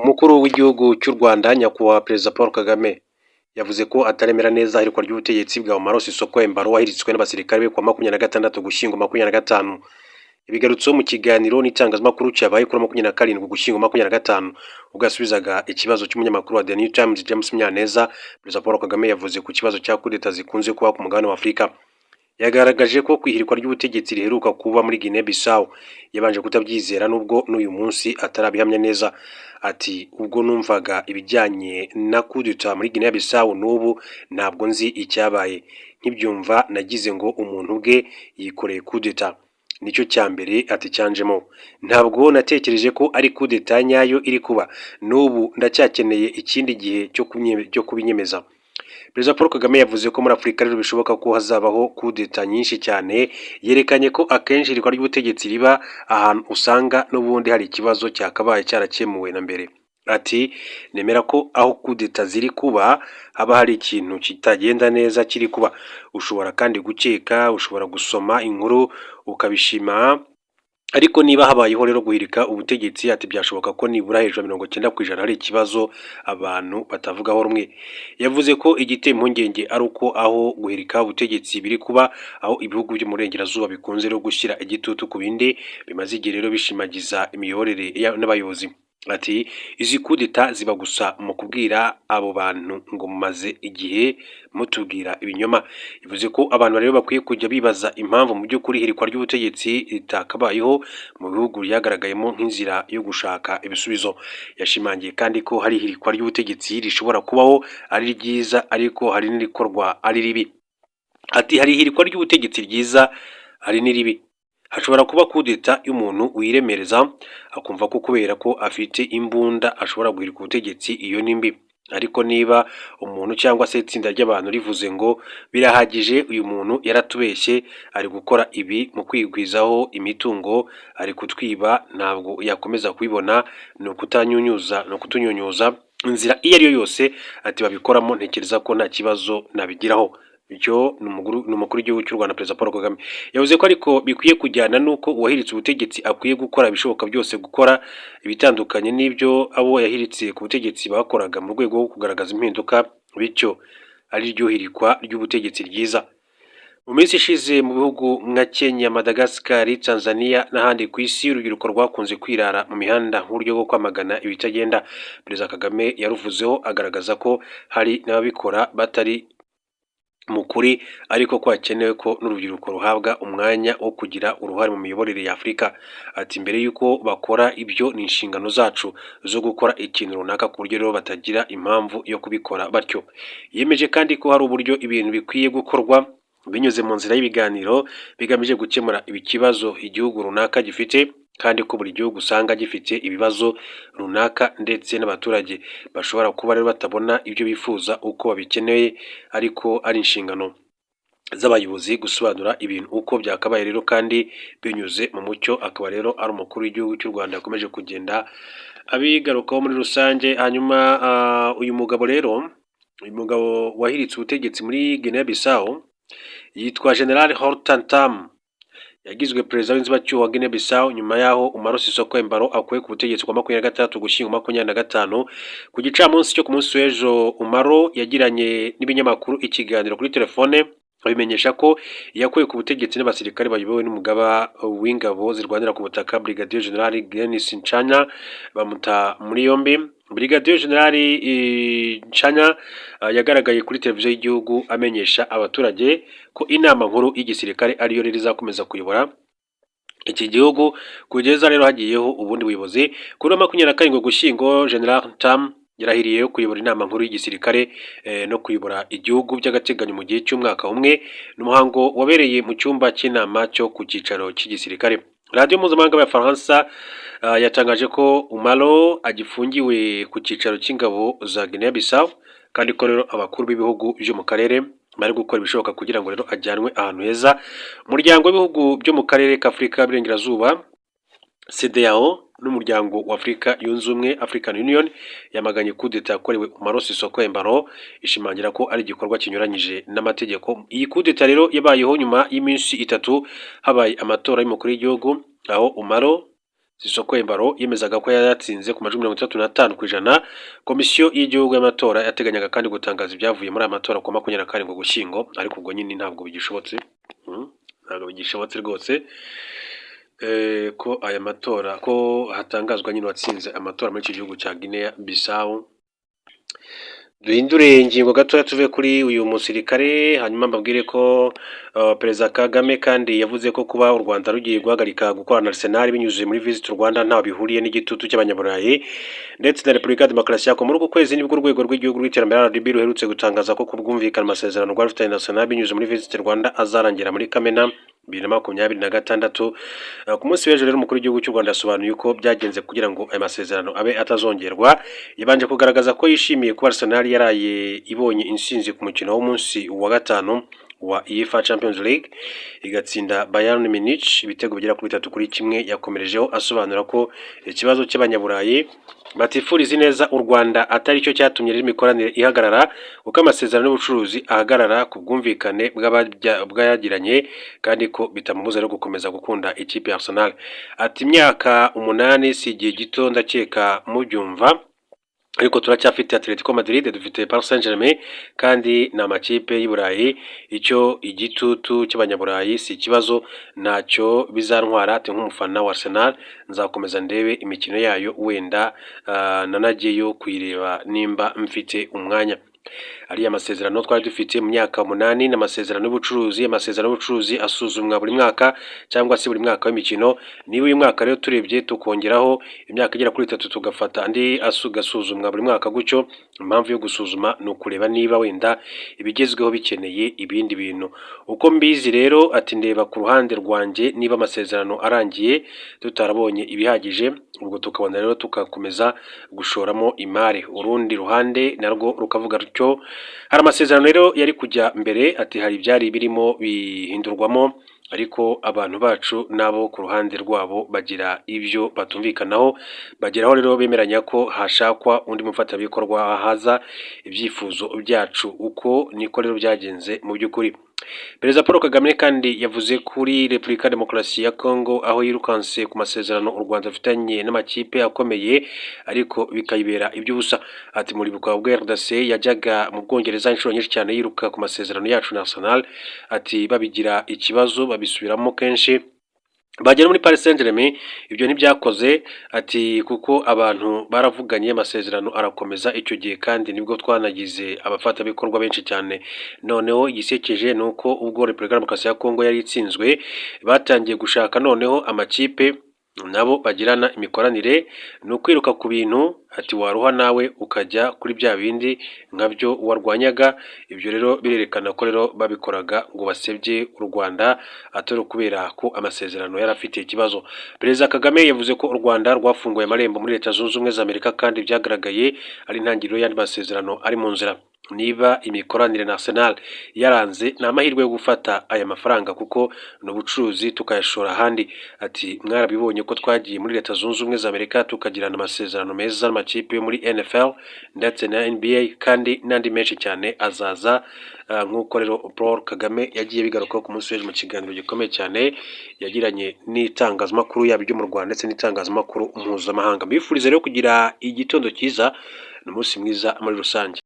Umukuru w'igihugu cy'u Rwanda nyakubahwa Perezida Paul Kagame yavuze ko ataremera neza ihirikwa ry'ubutegetsi bwa Umaro Sissoco Embalo wahiritswe n'abasirikare be kuwa 26 Ugushyingo 2025. Ibigarutseho mu kiganiro n'itangazamakuru cyabaye kuri 27 Ugushyingo 2025 ubwo yasubizaga ikibazo cy'umunyamakuru wa The New Times James Munyaneza. Perezida Paul Kagame yavuze ku kibazo cya kudeta zikunze kuba ku mugabane wa Afurika. Yagaragaje ko kwihirikwa ry'ubutegetsi riheruka kuba muri Guinea Bissau yabanje kutabyizera nubwo n'uyu munsi atarabihamya neza. Ati ubwo numvaga ibijyanye na kudeta muri Guinea Bissau n'ubu ntabwo nzi icyabaye, nkibyumva nagize ngo umuntu bwe yikoreye kudeta, nicyo cya mbere ati cyanjemo. Ntabwo natekereje ko ari kudeta nyayo iri kuba, n'ubu ndacyakeneye ikindi gihe cyo kubinyemeza. Perezida Paul Kagame yavuze ko muri Afurika rero bishoboka ko hazabaho kudeta nyinshi cyane. Yerekanye ko akenshi irikwa ry'ubutegetsi riba ahantu usanga n'ubundi hari ikibazo cyakabaye cyarakemuwe na mbere. Ati nemera ko aho kudeta ziri kuba haba hari ikintu kitagenda neza kiri kuba. Ushobora kandi gukeka, ushobora gusoma inkuru ukabishima, ariko niba habayeho rero guhirika ubutegetsi ati byashoboka ko nibura hejuru 90% hari ikibazo abantu batavugaho rumwe. Yavuze ko igiteye impungenge ari uko aho guhirika ubutegetsi biri kuba aho ibihugu byo mu burengerazuba bikunze rero gushyira igitutu ku bindi bimaze igihe rero bishimagiza imiyoborere n'abayobozi. Ati izi kudeta ziba gusa mu kubwira abo bantu ngo mumaze igihe mutubwira ibinyoma. Bivuze ko abantu rero bakwiye kujya bibaza impamvu mu by'ukuri ihirikwa ry'ubutegetsi ritakabayeho mu bihugu byagaragayemo nk'inzira yo gushaka ibisubizo. Yashimangiye kandi ko hari ihirikwa ry'ubutegetsi rishobora kubaho ari ryiza ariko hari n'irikorwa ari ribi. Ati hari ihirikwa ry'ubutegetsi ryiza hari n'iribi. Hashobora kuba kudeta y'umuntu wiremereza akumva ko kubera ko afite imbunda ashobora guhirika ubutegetsi, iyo ni mbi. Ariko niba umuntu cyangwa se itsinda ry'abantu rivuze ngo birahagije, uyu muntu yaratubeshye, ari gukora ibi mu kwigwizaho imitungo, ari kutwiba, ntabwo yakomeza kubibona, ni ukutunyunyuza inzira iyo ari yo yose ati babikoramo, ntekereza ko nta kibazo nabigiraho. Icyo ni umukuru w'igihugu cy'u Rwanda Perezida Paul Kagame. Yavuze ko ariko bikwiye kujyana n'uko uwahiritse ubutegetsi akwiye gukora ibishoboka byose, gukora ibitandukanye n'ibyo abo yahiritse ku butegetsi bakoraga mu rwego rwo kugaragaza impinduka, bityo ari ryo hirikwa ry'ubutegetsi ryiza. Mu minsi ishize mu bihugu nka Kenya, Madagascar, Tanzania n'ahandi ku isi urubyiruko rwakunze kwirara mu mihanda nk'uburyo bwo kwamagana ibitagenda. Perezida Kagame yaruvuzeho agaragaza ko hari n'ababikora batari mu kuri, ariko ko hakenewe ko n'urubyiruko ruhabwa umwanya wo kugira uruhare mu miyoborere ya Afurika. Ati mbere y'uko bakora ibyo ni inshingano zacu zo gukora ikintu runaka ku buryo rero batagira impamvu yo kubikora batyo. Yemeje kandi ko hari uburyo ibintu bikwiye gukorwa binyuze mu nzira y'ibiganiro bigamije gukemura ikibazo igihugu runaka gifite, kandi ko buri gihugu usanga gifite ibibazo runaka ndetse n'abaturage bashobora kuba rero batabona ibyo bifuza uko babikeneye, ariko ari inshingano z'abayobozi gusobanura ibintu uko byakabaye rero kandi binyuze mu mucyo. Akaba rero ari umukuru w'igihugu cy'u Rwanda yakomeje kugenda abigarukaho muri rusange. Hanyuma uyu mugabo wahiritse ubutegetsi muri Guinea Bissau yitwa General Hortan Tam, yagizwe perezida w'inzibacyuho wa Guinea Bissau nyuma yaho Umaro Sissoco Embalo akuwe ku butegetsi kwa 26 Ugushyingo 2025. Ku gicamunsi cyo ku munsi w'ejo, Umaro yagiranye n'ibinyamakuru ikiganiro kuri telefone abimenyesha ko yakuwe ku butegetsi n'abasirikare bayobowe n'umugaba w'ingabo zirwanira ku butaka Brigadier General Denis Nchanya, bamuta muri yombi. Brigadier General Nchanya yagaragaye kuri televiziyo y'igihugu amenyesha abaturage ko inama nkuru y'igisirikare ariyo rero izakomeza kuyobora iki gihugu kugeza rero hagiyeho ubundi buyobozi. Kuri 27 Ugushyingo, General Tam yarahiriye kuyobora inama nkuru y'igisirikare no kuyobora igihugu by'agateganyo mu gihe cy'umwaka umwe. N'umuhango wabereye mu cyumba cy'inama cyo ku cyicaro cy'igisirikare. Radio mpuzamahanga ya Faransa yatangaje ko Umaro agifungiwe ku cyicaro cy'ingabo za Guinea Bissau, kandi ko rero abakuru b'ibihugu byo mu karere bari gukora ibishoboka kugira ngo rero ajyanwe ahantu heza. Umuryango w'ibihugu byo mu karere k'Afurika y'Iburengerazuba CEDEAO n'umuryango wa Afurika yunze ubumwe African Union yamaganye kudeta yakorewe Umaro Sissoco Embalo, ishimangira ko ari igikorwa kinyuranyije n'amategeko. Iyi kudeta rero yabayeho nyuma y'iminsi 3 habaye amatora y'umukuru w'igihugu, aho Umaro Sisoko Embalo yemezaga ko yatsinze ku majwi 35% komisiyo y'igihugu y'amatora yateganyaga kandi gutangaza ibyavuye muri aya matora ku 27 Ugushyingo, ariko ubwo nyine ntabwo bigishobotse. Ntabwo bigishobotse rwose ko aya matora ko hatangazwa nyine watsinze amatora muri iki gihugu cya Guinea Bissau. Duhindure ingingo gato tuve kuri uyu musirikare, hanyuma mbabwire ko Perezida Kagame kandi yavuze ko kuba u Rwanda rugiye guhagarika gukorana na Arsenal binyuze muri Visit Rwanda nta bihuriye n'igitutu cy'abanyaburayi ndetse na Repubulika ya Demokarasi ya Kongo. Muri uku kwezi nibwo urwego rw'igihugu rw'iterambere RDB ruherutse gutangaza ko kubwumvikana amasezerano rwafitanye na Arsenal binyuze muri Visit Rwanda azarangira muri Kamena 2026. Ku munsi w'ejo rero umukuru w'igihugu cy'u Rwanda yasobanuye uko byagenze kugira ngo aya masezerano abe atazongerwa. Yabanje kugaragaza ko yishimiye kuba Arsenal yaraye ibonye insinzi ku mukino w'umunsi wa gatanu wa UEFA Champions League igatsinda Bayern Munich ibitego bigera kuri 3-1. Yakomerejeho asobanura ko ikibazo cy'abanyaburayi batifuriza neza u Rwanda atari cyo cyatumye rero imikoranire ihagarara, uko amasezerano y'ubucuruzi ahagarara ku bwumvikane bw'ayagiranye kandi ko bitamubuza rero gukomeza gukunda ikipe ya Arsenal. Ati imyaka 8 si igihe gito ndakeka mubyumva, ariko turacyafite Atletico Madrid, dufite Paris Saint-Germain kandi na amakipe y'Iburayi. Icyo igitutu cy'abanyaburayi si ikibazo, ntacyo bizantwara. Ati nk'umufana wa Arsenal nzakomeza ndebe imikino yayo, wenda nanagiyeyo kuyireba nimba mfite umwanya. Ari amasezerano twari dufite mu myaka 8 n'amasezerano y'ubucuruzi. Amasezerano y'ubucuruzi asuzumwa buri mwaka cyangwa se buri mwaka w'imikino. Niba uyu mwaka rero turebye tukongeraho imyaka igera kuri 3 tugafata andi agasuzumwa buri mwaka gutyo, impamvu yo gusuzuma ni ukureba niba wenda ibigezweho bikeneye ibindi bintu. Uko mbizi rero, ati ndeba ku ruhande rwanjye niba amasezerano arangiye tutarabonye ibihagije, ubwo tukabona rero tukakomeza gushoramo imari. Urundi ruhande narwo rukavuga rutyo. Hari amasezerano rero yari kujya mbere, ati hari ibyari birimo bihindurwamo, ariko abantu bacu nabo ku ruhande rwabo bagira ibyo batumvikanaho, bageraho rero bemeranya ko hashakwa undi mufatabikorwa haza ibyifuzo byacu. Uko niko rero byagenze mu by'ukuri. Perezida Paul Kagame kandi yavuze kuri Repubulika ya Demokarasi ya Kongo, aho yirukanse ku masezerano u Rwanda afitanye n'amakipe akomeye ariko bikayibera iby'ubusa. Ati muri bukwa bwa RDC yajyaga mu Bwongereza inshuro nyinshi cyane yiruka ku masezerano yacu na Arsenal. Ati babigira ikibazo babisubiramo kenshi, bagera muri Paris Saint-Germain ibyo ntibyakoze. Ati kuko abantu baravuganye amasezerano arakomeza icyo gihe kandi nibwo twanagize abafatabikorwa benshi cyane. Noneho igisekeje ni uko ubwo Repubulika ya Demokarasi ya Kongo yari itsinzwe batangiye gushaka noneho amakipe nabo bagirana imikoranire, ni ukwiruka ku bintu. Ati waruha nawe ukajya kuri bya bindi nkabyo warwanyaga. Ibyo rero birerekana ko rero babikoraga ngo basebye u Rwanda, atari kubera ko amasezerano yari afite ikibazo. Perezida Kagame yavuze ko u Rwanda rwafunguye amarembo muri Leta Zunze Ubumwe za Amerika kandi byagaragaye ari intangiriro y'andi masezerano ari mu nzira. Niba imikoranire na Arsenal yaranze, ni amahirwe yo gufata aya mafaranga kuko n'ubucuruzi tukayashora ahandi. Ati mwarabibonye ko twagiye muri Leta Zunze Ubumwe za Amerika tukagirana amasezerano meza n'amakipe yo muri NFL ndetse na NBA kandi n'andi menshi cyane azaza. Nk'uko rero Paul Kagame yagiye bigarukaho ku munsi w'ejo mu kiganiro gikomeye cyane yagiranye n'itangazamakuru yaba ibyo mu Rwanda ndetse n'itangazamakuru mpuzamahanga. Mbifuriza rero kugira igitondo cyiza n'umunsi mwiza muri rusange.